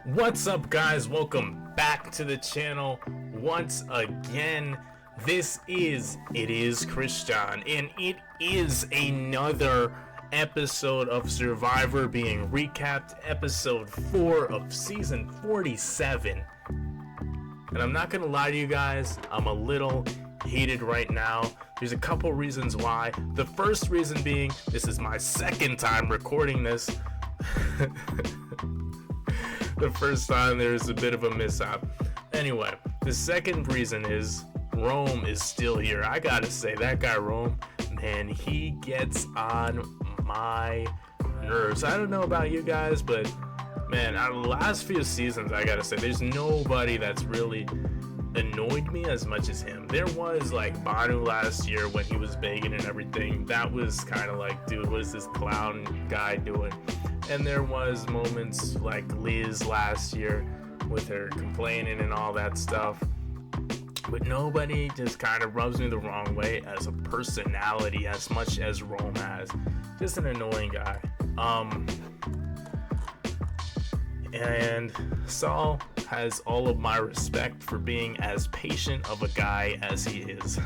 What's up, guys? Welcome back to the channel once again. This is ItizChristion, and it is another episode of Survivor being recapped, episode 4 of season 47. And I'm not gonna lie to you guys, I'm a little heated right now. There's a couple reasons why. The first reason being, this is my second time recording this. The first time there was a bit of a mishap. Anyway, the second reason is Rome is still here. I gotta say, that guy Rome, man, he gets on my nerves. I don't know about you guys, but man, out of the last few seasons, I gotta say, there's nobody that's really annoyed me as much as him. There was like Banu last year when he was begging and everything. That was kind of like, dude, what is this clown guy doing? And there was moments like Liz last year with her complaining and all that stuff. But nobody just kind of rubs me the wrong way as a personality as much as Rome has. Just an annoying guy. And Saul has all of my respect for being as patient of a guy as he is.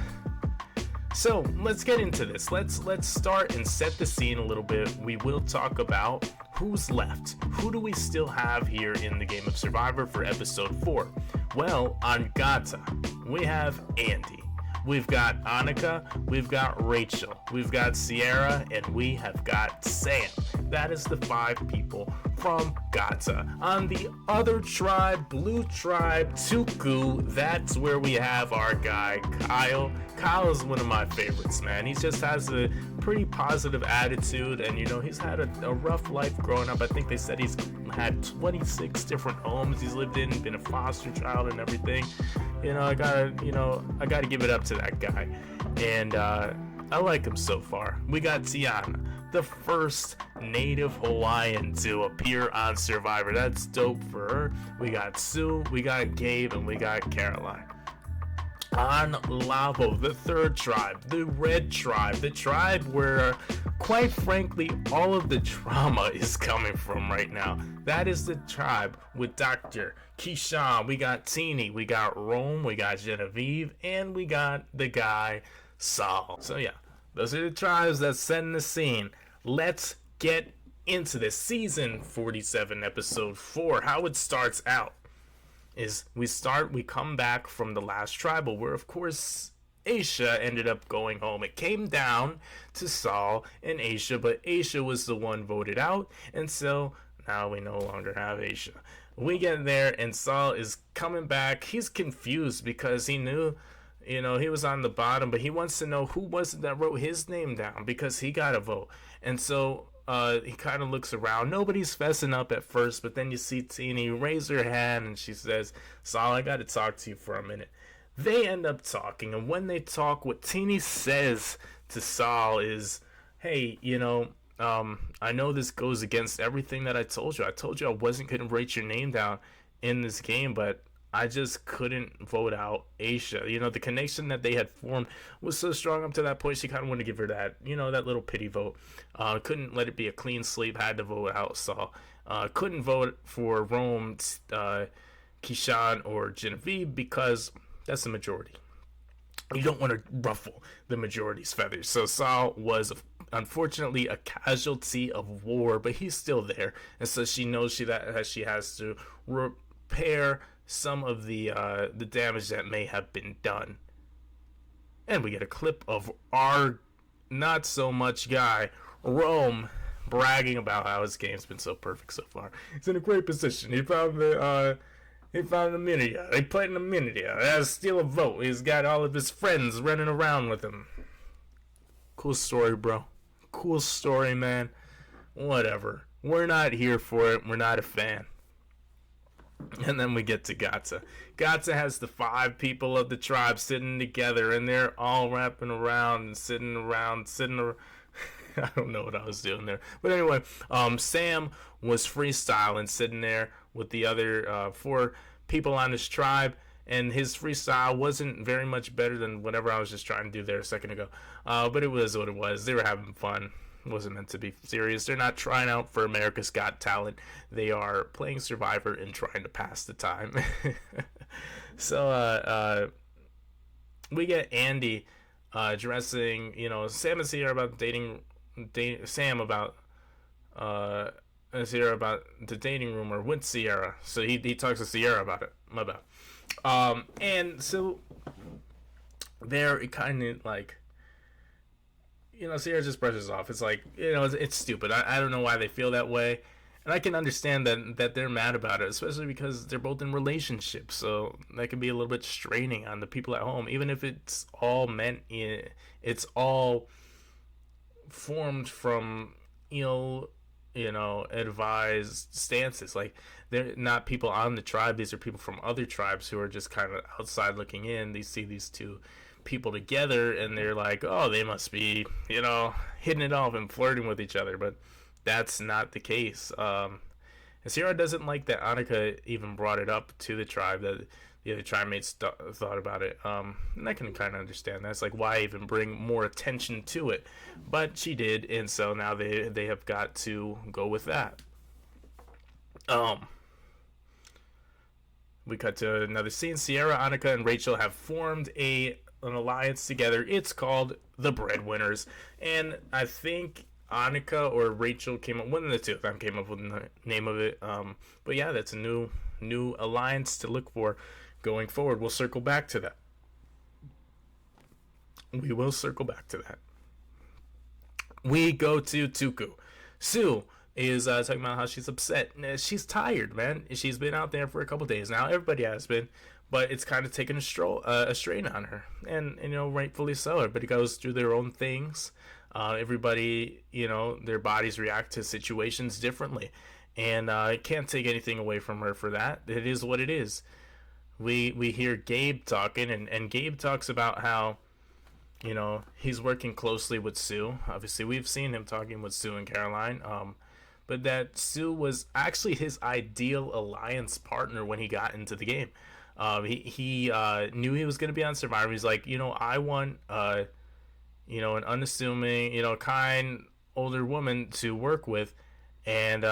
So let's get into this. Let's start and set the scene a little bit. We will talk about who's left. Who do we still have here in the game of Survivor for episode 4? Well, on Gata, we have Andy. We've got Annika, we've got Rachel, we've got Sierra, and we have got Sam. That is the 5 people from Gata. On the other tribe, Blue Tribe, Tuku, that's where we have our guy, Kyle. Kyle is one of my favorites, man. He just has a pretty positive attitude, and, you know, he's had a rough life growing up. I think they said he's had 26 different homes he's lived in, been a foster child and everything. You know, I gotta give it up to that guy. And, I like him so far. We got Tiana, the first native Hawaiian to appear on Survivor. That's dope for her. We got Sue, we got Gabe, and we got Caroline. On Lavo, the third tribe, the red tribe, the tribe where, quite frankly, all of the drama is coming from right now. That is the tribe with Dr. Keyshawn. We got Teeny, we got Rome, we got Genevieve, and we got the guy Saul. So yeah, those are the tribes that's setting the scene. Let's get into this season 47, episode 4. How it starts out is we come back from the last tribal where, of course, Aisha ended up going home. It came down to Saul and Aisha, but Aisha was the one voted out, and so now we no longer have Aisha. We get there, and Saul is coming back. He's confused because he knew, you know, he was on the bottom, but he wants to know who was it that wrote his name down because he got a vote. And so he kind of looks around. Nobody's fessing up at first, but then you see Teeny raise her hand and she says, Saul, I got to talk to you for a minute. They end up talking, and when they talk, what Teeny says to Saul is, hey, you know, I know this goes against everything that I told you. I told you I wasn't going to write your name down in this game, but I just couldn't vote out Aisha. You know, the connection that they had formed was so strong up to that point. She kind of wanted to give her that, you know, that little pity vote. Couldn't let it be a clean sweep. Had to vote out Saul. Couldn't vote for Rome, Keyshawn, or Genevieve because that's the majority. You don't want to ruffle the majority's feathers. So Saul was unfortunately a casualty of war, but he's still there. And so she knows that she has to repair some of the damage that may have been done. And we get a clip of our not so much guy Rome bragging about how his game's been so perfect so far. He's in a great position. He found the Minia. They played in the Minia. He has to steal a vote. He's got all of his friends running around with him. Cool story, bro. Cool story, man. Whatever. We're not here for it. We're not a fan. And then we get to Gata. Gata has the 5 people of the tribe sitting together, and they're all wrapping around and sitting around. I don't know what I was doing there. But anyway, Sam was freestyling, sitting there with the other 4 people on his tribe, and his freestyle wasn't very much better than whatever I was just trying to do there a second ago. But it was what it was. They were having fun. wasn't meant to be serious. They're not trying out for America's Got Talent. They are playing Survivor and trying to pass the time. So we get Andy addressing, Sam and Sierra about Sam about Sierra about the dating rumor with Sierra. So he talks to Sierra about it. My bad. And so there it kind of like, Sierra just brushes off. It's like, it's stupid. I don't know why they feel that way. And I can understand that they're mad about it, especially because they're both in relationships. So that can be a little bit straining on the people at home, even if it's all it's all formed from advised stances. Like, they're not people on the tribe. These are people from other tribes who are just kind of outside looking in. They see these two people together and they're like, oh, they must be, hitting it off and flirting with each other. But that's not the case. And Sierra doesn't like that Annika even brought it up to the tribe, that the other tribe mates thought about it. And I can kind of understand that. It's like, why even bring more attention to it? But she did, and so now they have got to go with that. We cut to another scene. Sierra, Annika, and Rachel have formed an alliance together. It's called the Breadwinners, and I think Annika or Rachel came up, one of the two of them came up with the name of it. But yeah, that's a new alliance to look for going forward. We'll circle back to that. We will circle back to that. We go to Tuku. Sue is talking about how she's upset. She's tired, man. She's been out there for a couple days now. Everybody has been, but it's kind of taken a strain on her, and rightfully so. Everybody goes through their own things. Everybody, their bodies react to situations differently, and I can't take anything away from her for that. It is what it is. We hear Gabe talking, and Gabe talks about how, he's working closely with Sue. Obviously, we've seen him talking with Sue and Caroline, but that Sue was actually his ideal alliance partner when he got into the game. He knew he was going to be on Survivor. He's like, I want an unassuming, kind, older woman to work with, and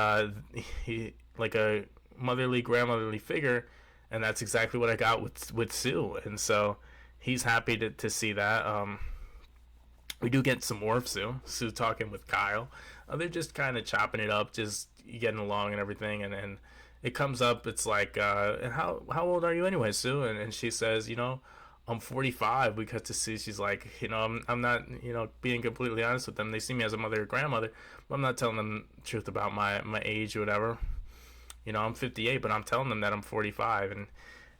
he like a motherly, grandmotherly figure, and that's exactly what I got with Sue. And so he's happy to see that. We do get some more of Sue talking with Kyle. They're just kind of chopping it up, just getting along and everything, and it comes up. It's like, and how old are you anyway, Sue? And she says, I'm 45. We cut to see she's like, I'm not, being completely honest with them. They see me as a mother or grandmother, but I'm not telling them the truth about my age or whatever. I'm 58, but I'm telling them that I'm 45. And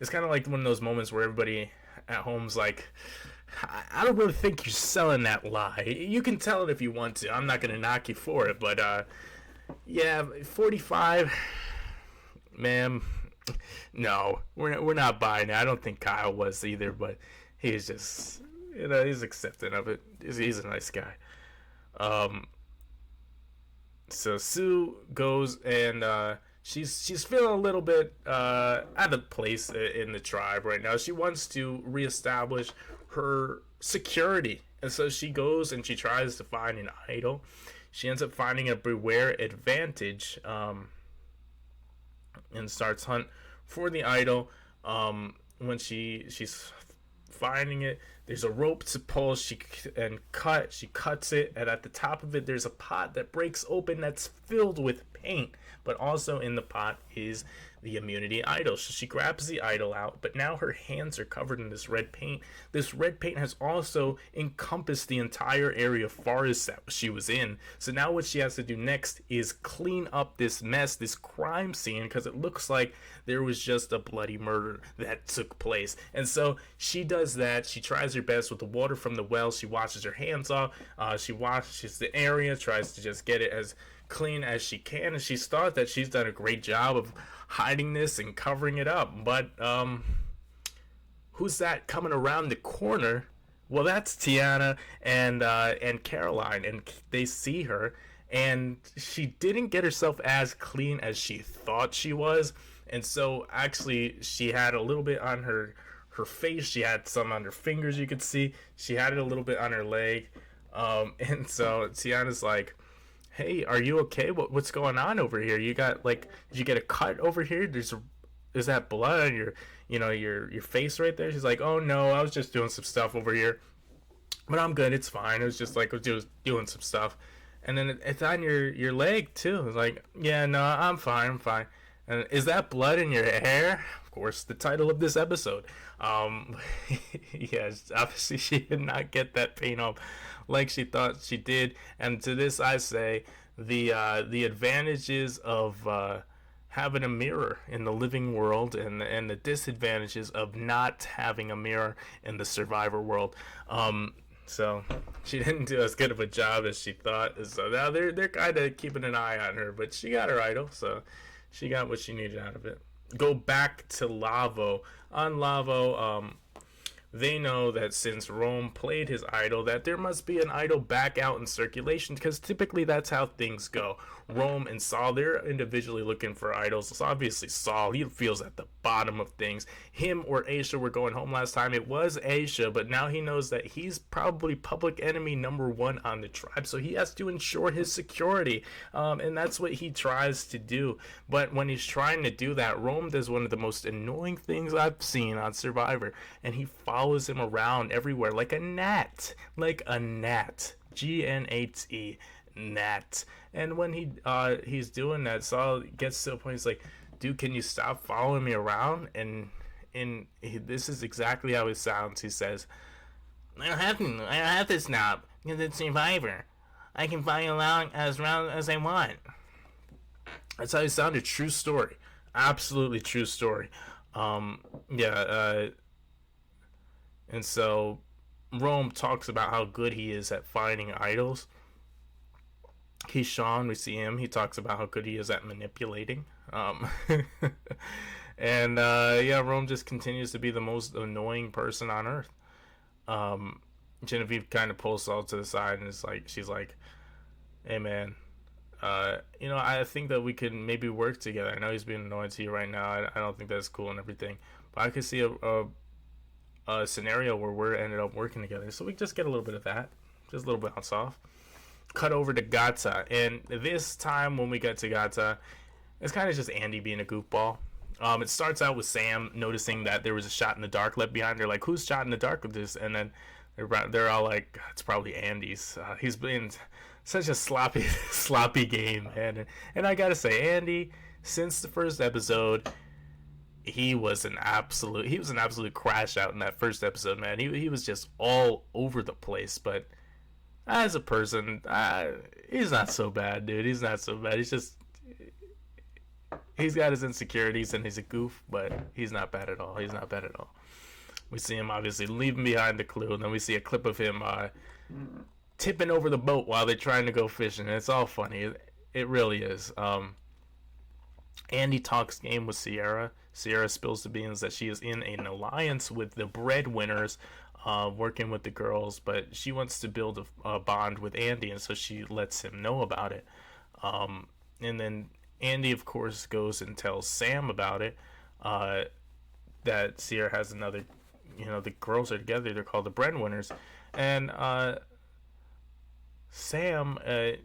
it's kind of like one of those moments where everybody at home's like, I don't really think you're selling that lie. You can tell it if you want to. I'm not going to knock you for it, but yeah, 45, ma'am. No, we're not buying it. I don't think Kyle was either, but he's just, he's accepting of it. He's a nice guy. So Sue goes and she's feeling a little bit out of place in the tribe right now. She wants to reestablish her security, and so she goes and she tries to find an idol. She ends up finding a Beware Advantage, and starts hunt for the idol. When she's finding it, there's a rope to pull. She cuts it, and at the top of it there's a pot that breaks open that's filled with paint, but also in the pot is the immunity idol. So she grabs the idol out, but now her hands are covered in this red paint. This red paint has also encompassed the entire area of forest that she was in. So now what she has to do next is clean up this mess, this crime scene, because it looks like there was just a bloody murder that took place. And so she does that. She tries her best with the water from the well. She washes her hands off. She washes the area, tries to just get it as clean as she can, and she's thought that she's done a great job of hiding this and covering it up. But who's that coming around the corner? Well, that's Tiana and Caroline, and they see her, and she didn't get herself as clean as she thought she was. And so actually she had a little bit on her face, she had some on her fingers, you could see she had it a little bit on her leg, and so Tiana's like, hey, are you okay? What's going on over here? You got like, did you get a cut over here? Is that blood on your face right there? She's like, oh no, I was just doing some stuff over here, but I'm good. It's fine. It was just like I was just doing some stuff, and then it's on your leg too. It's like, yeah, no, I'm fine. I'm fine. And is that blood in your hair? Of course, the title of this episode. Um, yes, obviously she did not get that paint off like she thought she did. And to this, I say the advantages of having a mirror in the living world, and the disadvantages of not having a mirror in the survivor world. So she didn't do as good of a job as she thought. So now they're kind of keeping an eye on her, but she got her idol, so she got what she needed out of it. Go back to Lavo. On Lavo, they know that since Rome played his idol, that there must be an idol back out in circulation, because typically that's how things go. Rome and Saul, they're individually looking for idols. So obviously Saul, he feels at the bottom of things. Him or Aisha were going home last time. It was Aisha, but now he knows that he's probably public enemy number one on the tribe, so he has to ensure his security, and that's what he tries to do. But when he's trying to do that, Rome does one of the most annoying things I've seen on Survivor, and he follows him around everywhere like a gnat. Like a gnat. Gnate. Gnat. And when he's doing that, Saul gets to a point, he's like, dude, can you stop following me around? And this is exactly how it sounds. He says, I don't have to stop, because it's Survivor. I can follow you around as I want. That's how he sounded. True story. Absolutely true story. And so Rome talks about how good he is at finding idols. Keyshawn, we see him. He talks about how good he is at manipulating. Rome just continues to be the most annoying person on earth. Genevieve kind of pulls Saul to the side and she's like, hey man, I think that we can maybe work together. I know he's being annoying to you right now. I don't think that's cool and everything, but I could see a scenario where we're ended up working together. So we just get a little bit of that, just a little bounce off. Cut over to Gata, and this time when we get to Gata, it's kind of just Andy being a goofball. It starts out with Sam noticing that there was a shot in the dark left behind. They're like, who's shot in the dark with this? And then they're all like, it's probably Andy's. He's been such a sloppy game, and I gotta say, Andy, since the first episode, he was an absolute crash out in that first episode, man. He was just all over the place, but as a person, he's not so bad, dude. He's not so bad. He's got his insecurities and he's a goof, but he's not bad at all. We see him obviously leaving behind the clue, and then we see a clip of him tipping over the boat while they're trying to go fishing. It's all funny. It really is. Andy talks game with Sierra. Sierra spills the beans that she is in an alliance with the breadwinners, working with the girls, but she wants to build a bond with Andy, and so she lets him know about it. And then Andy, of course, goes and tells Sam about it, that Sierra has another, the girls are together, they're called the breadwinners, and Sam, kind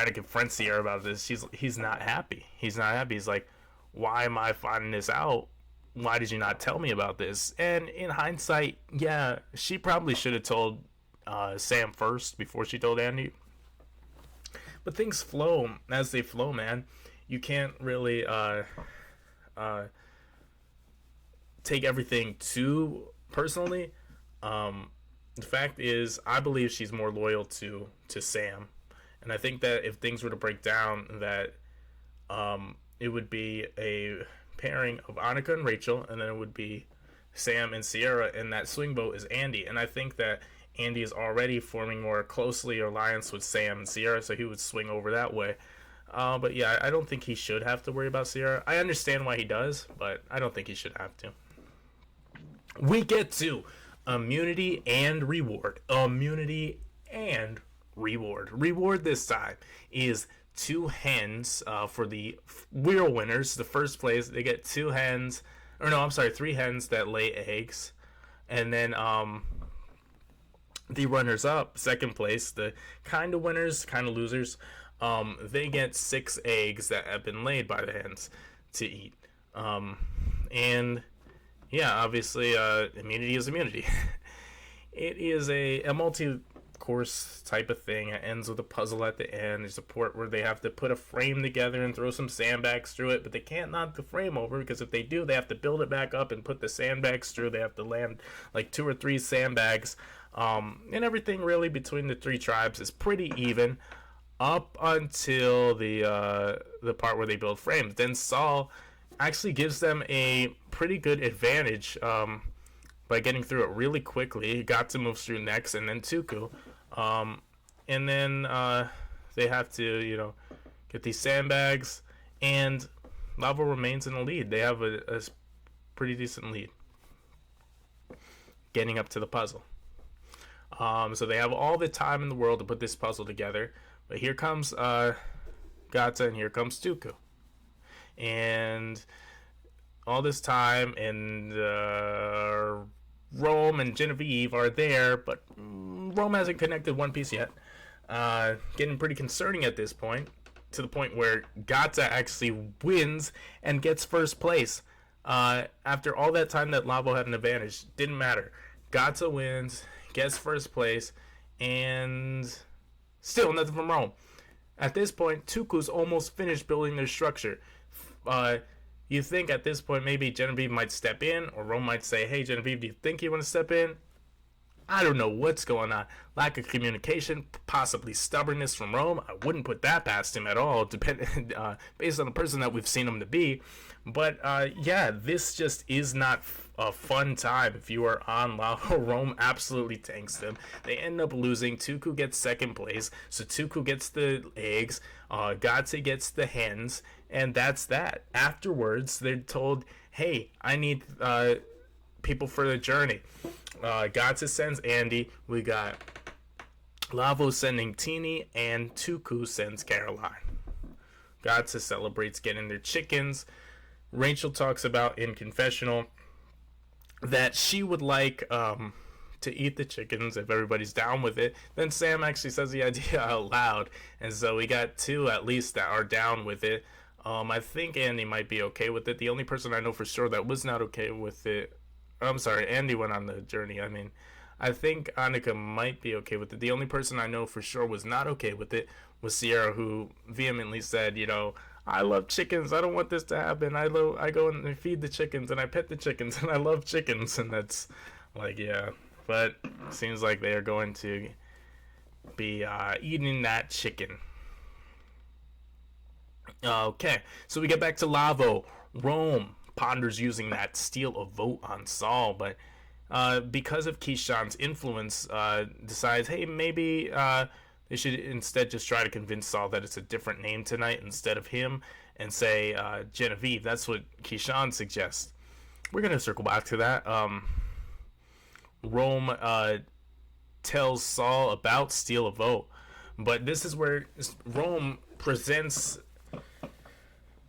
of confronts Sierra about this. He's not happy. He's like, why am I finding this out? Why did you not tell me about this? And in hindsight, yeah, she probably should have told Sam first before she told Andy. But things flow as they flow, man. You can't really take everything too personally. The fact is, I believe she's more loyal to Sam. And I think that if things were to break down, that it would be a pairing of Annika and Rachel, and then it would be Sam and Sierra, and that swing vote is Andy. And I think that Andy is already forming more closely alliance with Sam and Sierra, so he would swing over that way. But yeah, I don't think he should have to worry about Sierra. I understand why he does, but I don't think he should have to. We get to immunity and reward. Reward this time is 2 hens for the real winners. The first place, they get 3 hens that lay eggs, and then The runners up, second place, the kind of winners, kind of losers, they get 6 eggs that have been laid by the hens to eat. And yeah, obviously, immunity is immunity. It is a multi-course type of thing. It ends with a puzzle at the end. There's a part where they have to put a frame together and throw some sandbags through it, but they can't knock the frame over, because if they do, they have to build it back up and put the sandbags through. They have to land like 2 or 3 sandbags. And everything really between the 3 tribes is pretty even up until the part where they build frames. Then Saul actually gives them a pretty good advantage by getting through it really quickly. He got to move through next, and then Tuku. And then they have to, get these sandbags, and Lavo remains in the lead. They have a pretty decent lead getting up to the puzzle. So they have all the time in the world to put this puzzle together. But here comes Gata, and here comes Tuku. And all this time, and Rome and Genevieve are there, but Rome hasn't connected one piece yet. Getting pretty concerning at this point, to the point where Gata actually wins and gets first place. After all that time that Lavo had an advantage, didn't matter. Gata wins, gets first place, and still nothing from Rome. At this point, Tuku's almost finished building their structure. You think at this point maybe Genevieve might step in, or Rome might say, "Hey Genevieve, do you think you want to step in?" I don't know what's going on. Lack of communication, possibly stubbornness from Rome. I wouldn't put that past him at all, based on the person that we've seen him to be. But yeah, this just is not a fun time if you are on Lavo. Rome absolutely tanks them. They end up losing. Tuku gets second place, so Tuku gets the eggs. Gata gets the hens, and that's that. Afterwards, they're told, "Hey, I need people for the journey." Gata sends Andy. We got Lavo sending Teeny, and Tuku sends Caroline. Gata celebrates getting their chickens. Rachel talks about in confessional that she would like to eat the chickens if everybody's down with it. Then Sam actually says the idea out loud, and so we got 2 at least that are down with it. I think Andy might be okay with it. The only person I know for sure that was not okay with it, I'm sorry, Andy went on the journey. I think Annika might be okay with it. The only person I know for sure was not okay with it was Sierra, who vehemently said, "I love chickens. I don't want this to happen. I go and feed the chickens, and I pet the chickens, and I love chickens." And that's like, yeah. But it seems like they are going to be eating that chicken. Okay, so we get back to Lavo. Rome ponders using that steal a vote on Saul, but because of Keyshawn's influence, decides, hey, maybe they should instead just try to convince Saul that it's a different name tonight instead of him, and say Genevieve. That's what Keyshawn suggests. We're going to circle back to that. Rome tells Saul about steal a vote, but this is where Rome presents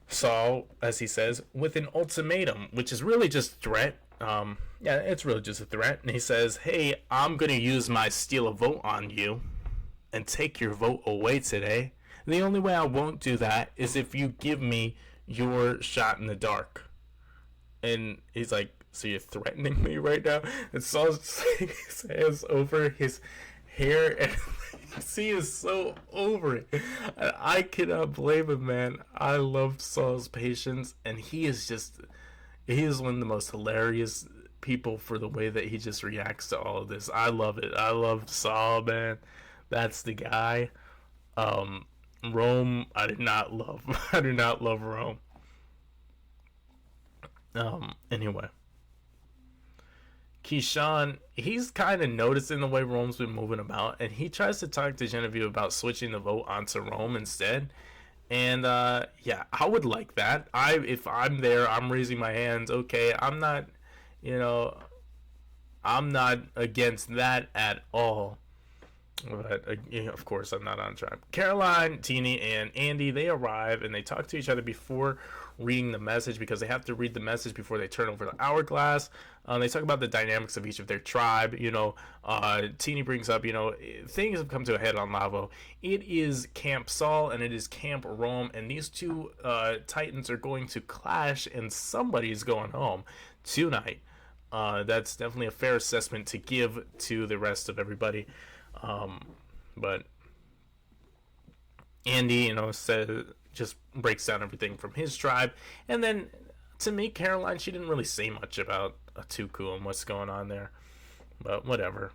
Saul, as he says, with an ultimatum, which is really just a threat. Yeah, it's really just a threat. And he says, "Hey, I'm going to use my steal a vote on you and take your vote away today. The only way I won't do that is if you give me your shot in the dark." And he's like, "So you're threatening me right now?" And Saul's his hands over his hair, and he is so over it. I cannot blame him, man. I love Saul's patience, and he is one of the most hilarious people for the way that he just reacts to all of this. I love it. I love Saul, man. That's the guy. Rome, I did not love. I do not love Rome. Anyway. Keyshawn, he's kind of noticing the way Rome's been moving about, and he tries to talk to Genevieve about switching the vote onto Rome instead. And yeah, I would like that. If I'm there, I'm raising my hands. Okay, I'm not against that at all. But of course, I'm not on track. Caroline, Teeny, and Andy, they arrive and they talk to each other before reading the message, because they have to read the message before they turn over the hourglass. They talk about the dynamics of each of their tribe. Teeny brings up, things have come to a head on Lavo. It is Camp Saul and it is Camp Rome, and these two titans are going to clash, and somebody's going home tonight. That's definitely a fair assessment to give to the rest of everybody. But Andy, just breaks down everything from his tribe. And then, to me, Caroline, she didn't really say much about Atuku and what's going on there. But whatever.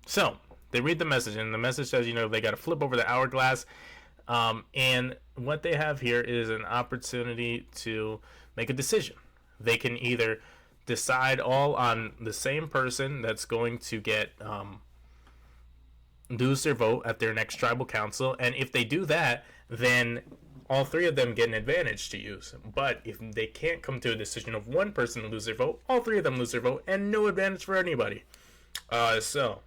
So, they read the message, and the message says, they got to flip over the hourglass. And what they have here is an opportunity to make a decision. They can either decide all on the same person that's going to get lose their vote at their next tribal council, and if they do that, then all three of them get an advantage to use. But if they can't come to a decision of one person to lose their vote, all three of them lose their vote, and no advantage for anybody. So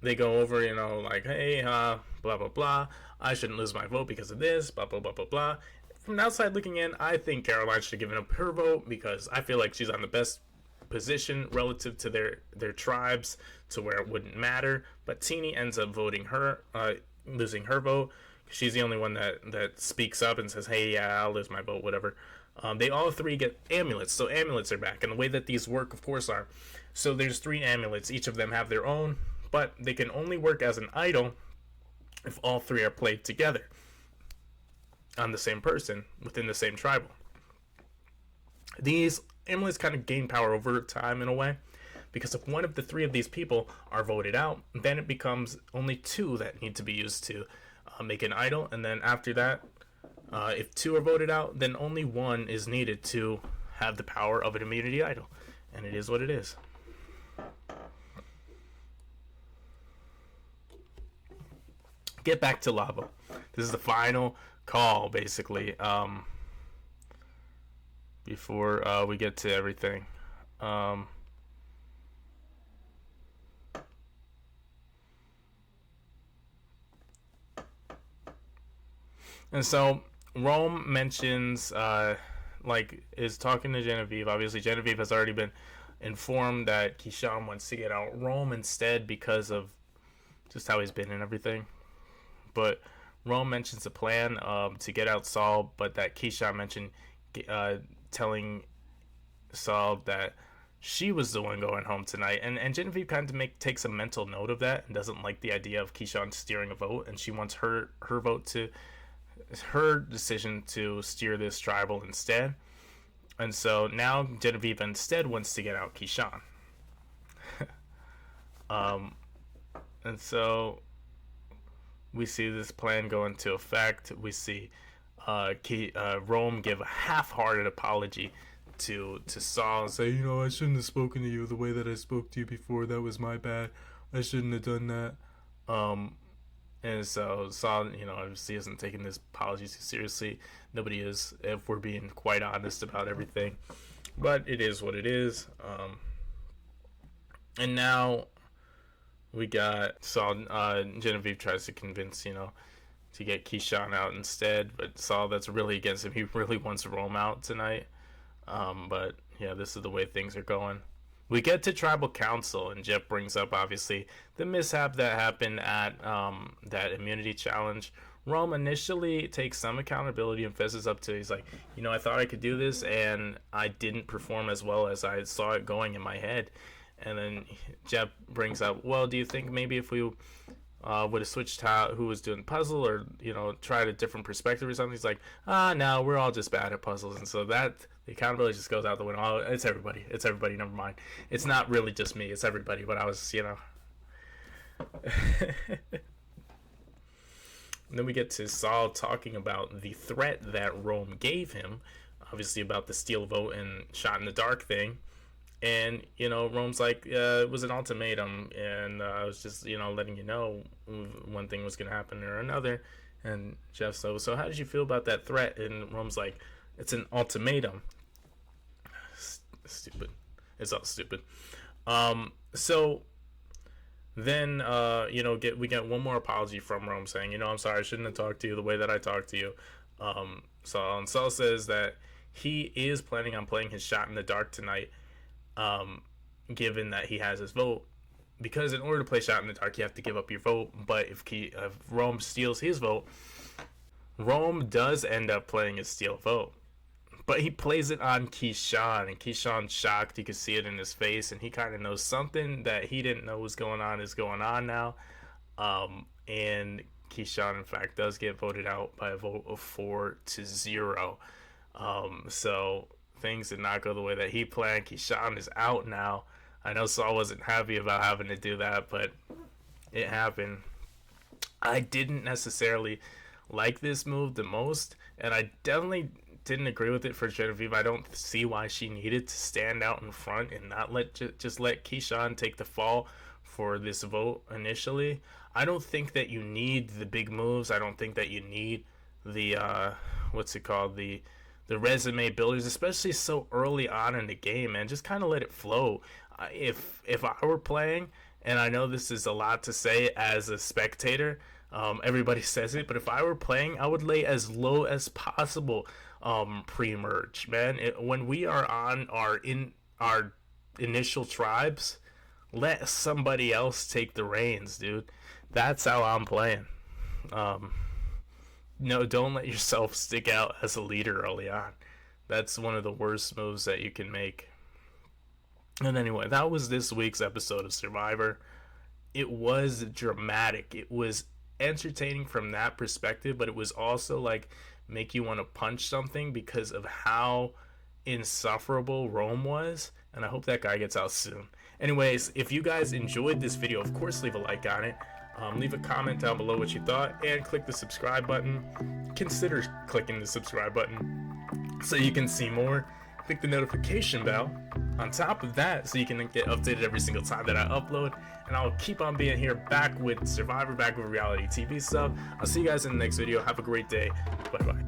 they go over, hey, blah blah blah, I shouldn't lose my vote because of this, blah blah blah blah blah. From the outside looking in, I think Caroline should have given up her vote, because I feel like she's on the best position relative to their tribes to where it wouldn't matter. But Teeny ends up losing her vote. She's the only one that speaks up and says, hey, yeah, I'll lose my vote, whatever. They all three get amulets, so amulets are back, and the way that these work, of course, are so there's 3 amulets. Each of them have their own, but they can only work as an idol if all 3 are played together on the same person within the same tribal. These amulets kind of gain power over time in a way, because if one of the 3 of these people are voted out, then it becomes only 2 that need to be used to make an idol, and then after that, if 2 are voted out, then only 1 is needed to have the power of an immunity idol, and it is what it is. Get back to Lava. This is the final call, basically, before we get to everything. And so Rome mentions, is talking to Genevieve. Obviously, Genevieve has already been informed that Keyshawn wants to get out Rome instead because of just how he's been and everything. But Rome mentions a plan to get out Saul, but that Keyshawn mentioned telling Saul that she was the one going home tonight. And Genevieve kind of takes a mental note of that and doesn't like the idea of Keyshawn steering a vote, and she wants her vote to her decision to steer this tribal instead. And so now Genevieve instead wants to get out Keyshawn. And so we see this plan go into effect. We see Rome give a half-hearted apology to Saul and say, I shouldn't have spoken to you the way that I spoke to you before. That was my bad. I shouldn't have done that. And so Saul, obviously isn't taking this apology too seriously. Nobody is, if we're being quite honest about everything. But it is what it is. And now we got Saul. Genevieve tries to convince, to get Keyshawn out instead. But Saul, that's really against him. He really wants Rome out tonight. But yeah, this is the way things are going. We get to tribal council, and Jeff brings up, obviously, the mishap that happened at that immunity challenge. Rome initially takes some accountability and fesses up to it. He's like, I thought I could do this, and I didn't perform as well as I saw it going in my head. And then Jeff brings up, well, do you think maybe if we would have switched who was doing puzzle, or tried a different perspective or something? He's like, no, we're all just bad at puzzles. And so that the accountability just goes out the window. Oh, it's everybody, never mind, it's not really just me, it's everybody. But I was And then we get to Saul talking about the threat that Rome gave him, obviously about the steal vote and shot in the dark thing. And, Rome's like, it was an ultimatum, and I was just, letting you know one thing was going to happen or another. And Jeff, so how did you feel about that threat? And Rome's like, it's an ultimatum. Stupid. It's all stupid. So Then we get one more apology from Rome saying, I'm sorry, I shouldn't have talked to you the way that I talked to you. Saul says that he is planning on playing his shot in the dark tonight, given that he has his vote. Because in order to play shot in the dark, you have to give up your vote. But if Rome steals his vote, Rome does end up playing his steal vote. But he plays it on Keyshawn, and Keyshawn's shocked. You can see it in his face, and he kind of knows something that he didn't know was going on is going on now. And Keyshawn, in fact, does get voted out by a vote of 4-0. So things did not go the way that he planned. Keyshawn is out now. I know Saul wasn't happy about having to do that, but it happened. I didn't necessarily like this move the most, and I definitely didn't agree with it for Genevieve. I don't see why she needed to stand out in front and not just let Keyshawn take the fall for this vote initially. I don't think that you need the big moves. I don't think that you need the the resume builders, especially so early on in the game, man. Just kind of let it flow. If I were playing, and I know this is a lot to say as a spectator, everybody says it, but if I were playing, I would lay as low as possible pre-merge, man. When we are on our initial tribes, let somebody else take the reins, dude. That's how I'm playing. No, don't let yourself stick out as a leader early on. That's one of the worst moves that you can make. And anyway, that was this week's episode of Survivor. It was dramatic. It was entertaining from that perspective, but it was also like make you want to punch something because of how insufferable Rome was. And I hope that guy gets out soon. Anyways, if you guys enjoyed this video, of course leave a like on it. Leave a comment down below what you thought, and click the subscribe button. Consider clicking the subscribe button so you can see more. Click the notification bell on top of that so you can get updated every single time that I upload. And I'll keep on being here, back with Survivor, back with reality TV stuff. I'll see you guys in the next video. Have a great day. Bye bye.